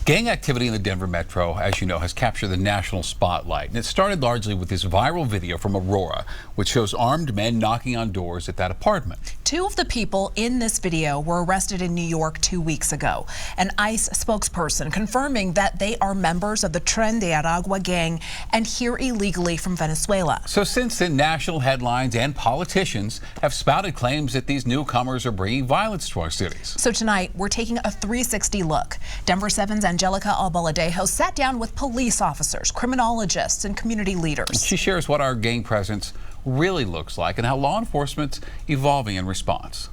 Gang activity in the Denver metro, as you know, has captured the national spotlight. And it started largely with this viral video from Aurora, which shows armed men knocking on doors at that apartment. Two of the people in this video were arrested in New York 2 weeks ago. An ICE spokesperson confirming that they are members of the Tren de Aragua gang and here illegally from Venezuela. So since then, national headlines and politicians have spouted claims that these newcomers are bringing violence to our cities. So tonight, we're taking a 360 look. Denver 7's Angelica Albaladejo sat down with police officers, criminologists, and community leaders. She shares what our gang presence really looks like and how law enforcement's evolving in response.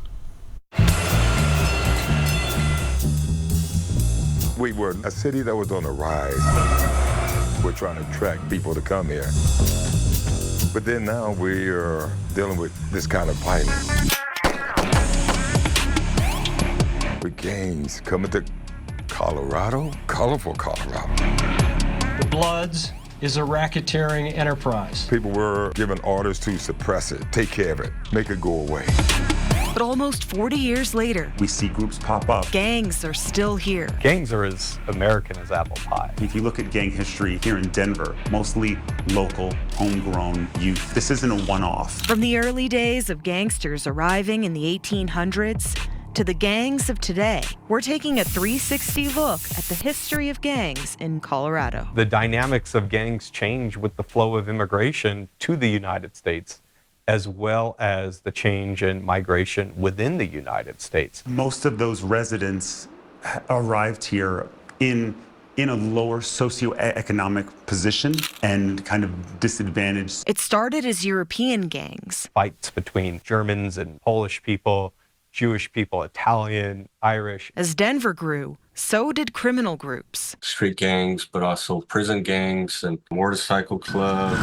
We were a city that was on the rise. We're trying to attract people to come here. But then now we are dealing with this kind of violence. With gangs coming to Colorado, colorful Colorado. The Bloods is a racketeering enterprise. People were given orders to suppress it, take care of it, make it go away. But almost 40 years later, we see groups pop up. Gangs are still here. Gangs are as American as apple pie. If you look at gang history here in Denver, mostly local, homegrown youth. This isn't a one-off. From the early days of gangsters arriving in the 1800s to the gangs of today, we're taking a 360 look at the history of gangs in Colorado. The dynamics of gangs change with the flow of immigration to the United States, as well as the change in migration within the United States. Most of those residents arrived here in a lower socioeconomic position and kind of disadvantaged. It started as European gangs. Fights between Germans and Polish people, Jewish people, Italian, Irish. As Denver grew, so did criminal groups. Street gangs, but also prison gangs and motorcycle clubs.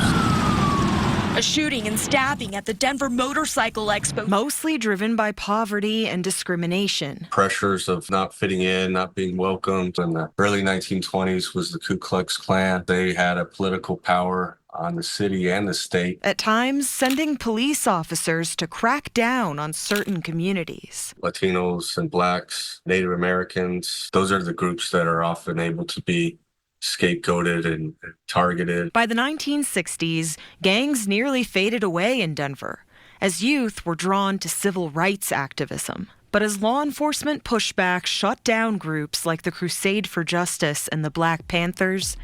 A shooting and stabbing at the Denver Motorcycle Expo, mostly driven by poverty and discrimination. Pressures of not fitting in, not being welcomed. In the early 1920s was the Ku Klux Klan. They had a political power on the city and the state. At times, sending police officers to crack down on certain communities. Latinos and blacks, Native Americans, those are the groups that are often able to be scapegoated and targeted. By the 1960s, gangs nearly faded away in Denver as youth were drawn to civil rights activism. But as law enforcement pushback shut down groups like the Crusade for Justice and the Black Panthers,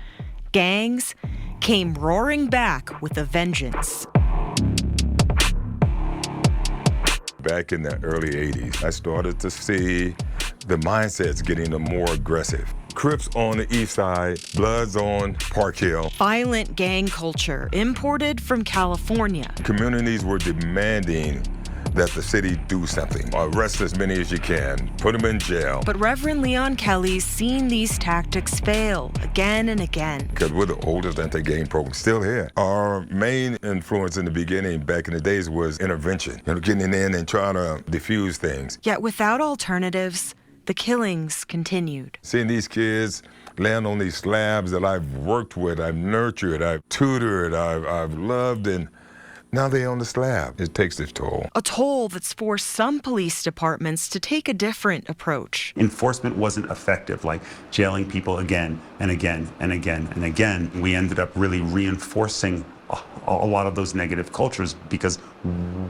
gangs came roaring back with a vengeance. Back in the early 80s, I started to see the mindsets getting more aggressive. Crips on the east side, Bloods on Park Hill. Violent gang culture imported from California. Communities were demanding that the city do something. Arrest as many as you can, put them in jail. But Reverend Leon Kelly's seen these tactics fail again and again. Because we're the oldest anti-gang program still here. Our main influence in the beginning, back in the days, was intervention. Getting in and trying to diffuse things. Yet without alternatives, the killings continued. Seeing these kids land on these slabs that I've worked with, I've nurtured, I've tutored, I've loved, and now they're on the slab. It takes its toll. A toll that's forced some police departments to take a different approach. Enforcement wasn't effective, like jailing people again and again and again and again. We ended up really reinforcing a lot of those negative cultures because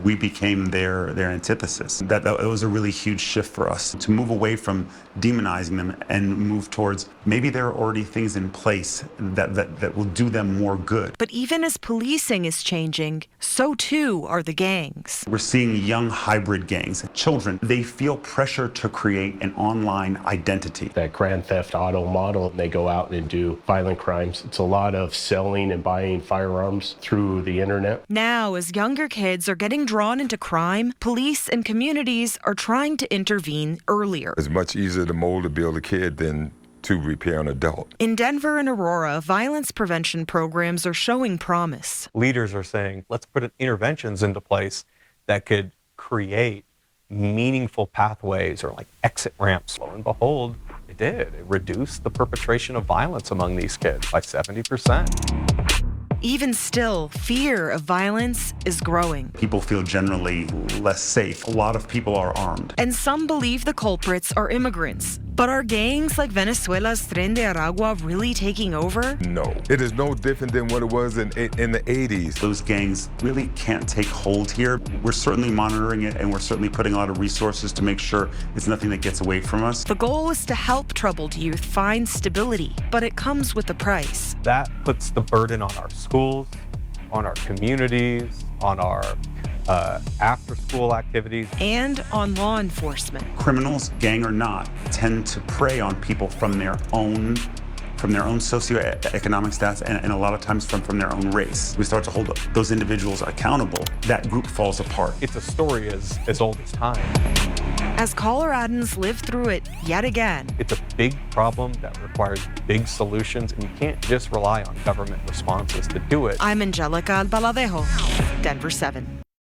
we became their antithesis. That was a really huge shift for us, to move away from demonizing them and move towards maybe there are already things in place that will do them more good. But even as policing is changing, so too are the gangs. We're seeing young hybrid gangs. Children, they feel pressure to create an online identity. That Grand Theft Auto model, they go out and do violent crimes. It's a lot of selling and buying firearms through the internet. Now, as younger kids are getting drawn into crime, police and communities are trying to intervene earlier. It's much easier to mold or build a kid than to repair an adult. In Denver and Aurora, violence prevention programs are showing promise. Leaders are saying, let's put interventions into place that could create meaningful pathways or like exit ramps. Lo and behold, it did. It reduced the perpetration of violence among these kids by 70%. Even still, fear of violence is growing. People feel generally less safe. A lot of people are armed. And some believe the culprits are immigrants, But are gangs like Venezuela's Tren de Aragua really taking over? No. It is no different than what it was in the 80s. Those gangs really can't take hold here. We're certainly monitoring it, and we're certainly putting a lot of resources to make sure it's nothing that gets away from us. The goal is to help troubled youth find stability, but it comes with a price. That puts the burden on our schools, on our communities, on our after-school activities. And on law enforcement. Criminals, gang or not, tend to prey on people from their own socioeconomic stats and a lot of times from their own race. We start to hold those individuals accountable, that group falls apart. It's a story as old as time. As Coloradans live through it yet again. It's a big problem that requires big solutions, and you can't just rely on government responses to do it. I'm Angelica Albaladejo, Denver 7.